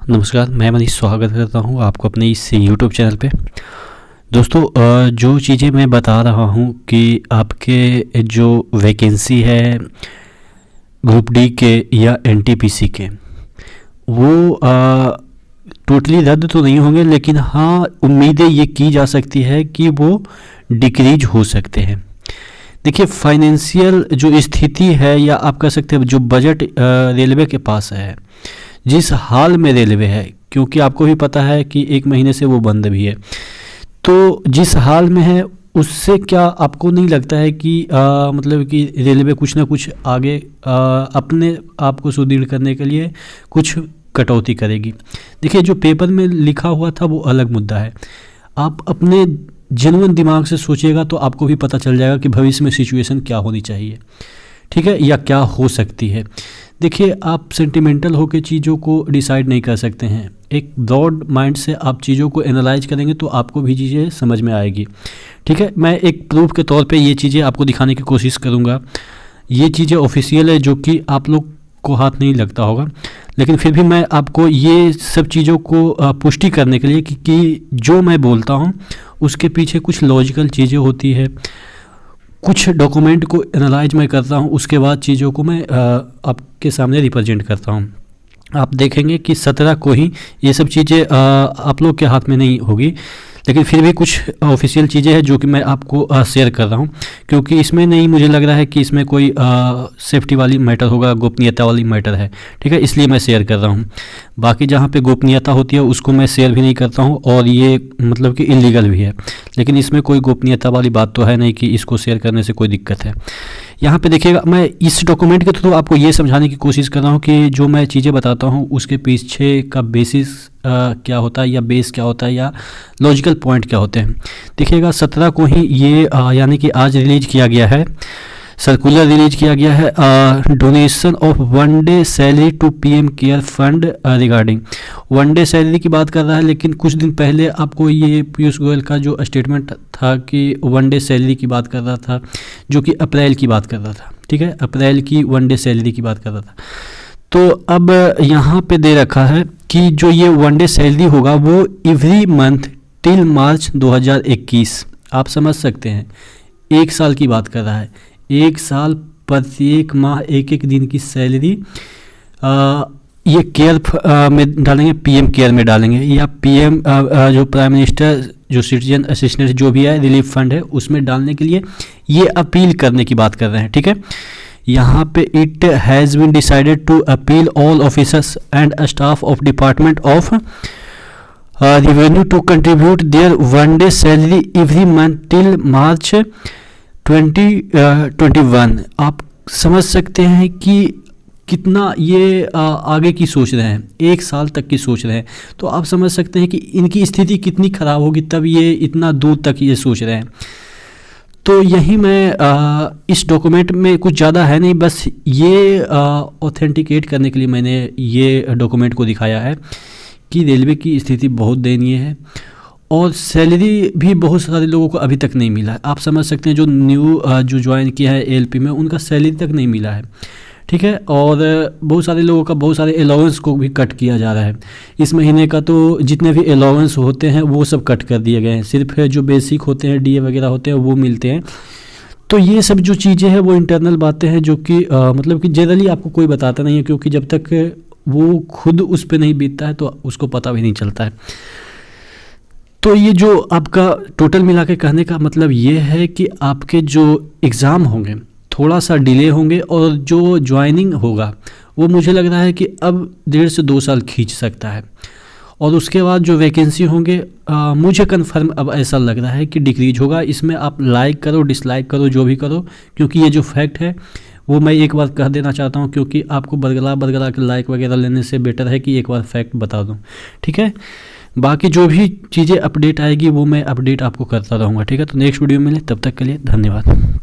नमस्कार, मैं मनीष स्वागत करता हूं आपको अपने इस यूट्यूब चैनल पे। दोस्तों, जो चीज़ें मैं बता रहा हूं कि आपके जो वैकेंसी है ग्रुप डी के या एनटीपीसी के, वो टोटली रद्द तो नहीं होंगे, लेकिन हाँ, उम्मीदें ये की जा सकती है कि वो डिक्रीज हो सकते हैं। देखिए, फाइनेंशियल जो स्थिति है या आप कह सकते हैं जो बजट रेलवे के पास है, जिस हाल में रेलवे है, क्योंकि आपको भी पता है कि 1 महीने से वो बंद भी है, तो जिस हाल में है उससे क्या आपको नहीं लगता है कि मतलब कि रेलवे कुछ ना कुछ आगे अपने आप को सुदृढ़ करने के लिए कुछ कटौती करेगी? देखिए, जो पेपर में लिखा हुआ था वो अलग मुद्दा है। आप अपने जेन्युइन दिमाग से सोचिएगा तो आपको भी पता चल जाएगा कि भविष्य में सिचुएशन क्या होनी चाहिए, ठीक है, या क्या हो सकती है। देखिए, आप सेंटिमेंटल होकर चीज़ों को डिसाइड नहीं कर सकते हैं। एक ब्रॉड माइंड से आप चीज़ों को एनालाइज करेंगे तो आपको भी चीज़ें समझ में आएगी, ठीक है। मैं एक प्रूफ के तौर पे ये चीज़ें आपको दिखाने की कोशिश करूँगा। ये चीज़ें ऑफिशियल है, जो कि आप लोग को हाथ नहीं लगता होगा, लेकिन फिर भी मैं आपको ये सब चीज़ों को पुष्टि करने के लिए कि जो मैं बोलता हूँ उसके पीछे कुछ लॉजिकल चीज़ें होती है, कुछ डॉक्यूमेंट को एनालाइज मैं करता हूँ, उसके बाद चीज़ों को मैं आपके सामने रिप्रेजेंट करता हूँ। आप देखेंगे कि 17 को ही ये सब चीज़ें आप लोग के हाथ में नहीं होगी, लेकिन फिर भी कुछ ऑफिशियल चीज़ें हैं जो कि मैं आपको शेयर कर रहा हूँ, क्योंकि इसमें नहीं मुझे लग रहा है कि इसमें कोई सेफ्टी वाली मैटर होगा, गोपनीयता वाली मैटर है, ठीक है, इसलिए मैं शेयर कर रहा हूँ। बाकी जहाँ पे गोपनीयता होती है उसको मैं शेयर भी नहीं करता हूँ, और ये मतलब कि इलीगल भी है, लेकिन इसमें कोई गोपनीयता वाली बात तो है नहीं कि इसको शेयर करने से कोई दिक्कत है। यहाँ पे देखिएगा, मैं इस डॉक्यूमेंट के थ्रू आपको ये समझाने की कोशिश कर रहा हूँ कि जो मैं चीज़ें बताता हूँ उसके पीछे का बेसिस क्या होता है, या बेस क्या होता है, या लॉजिकल पॉइंट क्या होते हैं। देखिएगा, 17 को ही ये यानी कि आज रिलीज किया गया है, सर्कुलर रिलीज किया गया है, donation of 1 day salary to PM care fund regarding 1 day salary की बात कर रहा है। लेकिन कुछ दिन पहले आपको ये पीयूष गोयल का जो स्टेटमेंट था कि 1 डे सैलरी की बात कर रहा था, जो कि अप्रैल की बात कर रहा था, ठीक है, अप्रैल की 1 डे सैलरी की बात कर रहा था। तो अब यहाँ पे दे रखा है कि जो ये 1 डे सैलरी होगा वो एवरी मंथ टिल मार्च 2021। आप समझ सकते हैं, 1 साल की बात कर रहा है, 1 साल प्रत्येक माह 1-1 दिन की सैलरी ये केयर में डालेंगे, पीएम केयर में डालेंगे, या पीएम जो प्राइम मिनिस्टर जो सिटीजन असिस्टेंस जो भी है रिलीफ फंड है उसमें डालने के लिए ये अपील करने की बात कर रहे हैं, ठीक है। यहाँ पे it has been decided to appeal all officers and staff of department of revenue to contribute their 1 day salary every month till March 2021। आप समझ सकते हैं कि कितना ये आगे की सोच रहे हैं, 1 साल तक की सोच रहे हैं। तो आप समझ सकते हैं कि इनकी स्थिति कितनी ख़राब होगी, तब ये इतना दूर तक ये सोच रहे हैं। तो यही मैं इस डॉक्यूमेंट में कुछ ज़्यादा है नहीं, बस ये ऑथेंटिकेट करने के लिए मैंने ये डॉक्यूमेंट को दिखाया है कि रेलवे की स्थिति बहुत दयनीय है, और सैलरी भी बहुत सारे लोगों को अभी तक नहीं मिला है। आप समझ सकते हैं जो न्यू जो ज्वाइन किया है एलपी में, उनका सैलरी तक नहीं मिला है, ठीक है। और बहुत सारे लोगों का बहुत सारे अलाउंस को भी कट किया जा रहा है इस महीने का। तो जितने भी अलाउंस होते हैं वो सब कट कर दिए गए हैं, सिर्फ जो बेसिक होते हैं, डीए वगैरह होते हैं, वो मिलते हैं। तो ये सब जो चीज़ें हैं वो इंटरनल बातें हैं, जो कि मतलब कि जनरली आपको कोई बताता नहीं है, क्योंकि जब तक वो खुद उस पर नहीं बीतता है तो उसको पता भी नहीं चलता है। तो ये जो आपका टोटल मिला के कहने का मतलब ये है कि आपके जो एग्ज़ाम होंगे थोड़ा सा डिले होंगे, और जो ज्वाइनिंग होगा वो मुझे लग रहा है कि अब 1.5 से 2 साल खींच सकता है। और उसके बाद जो वैकेंसी होंगे मुझे कन्फर्म अब ऐसा लग रहा है कि डिक्रीज होगा। इसमें आप लाइक करो, डिसलाइक करो, जो भी करो, क्योंकि ये जो फैक्ट है वो मैं एक बार कह देना चाहता हूँ, क्योंकि आपको बरगला के लाइक वगैरह लेने से बेटर है कि एक बार फैक्ट बता दूँ, ठीक है। बाकी जो भी चीज़ें अपडेट आएगी वो मैं अपडेट आपको करता रहूँगा, ठीक है। तो नेक्स्ट वीडियो में मिले, तब तक के लिए धन्यवाद।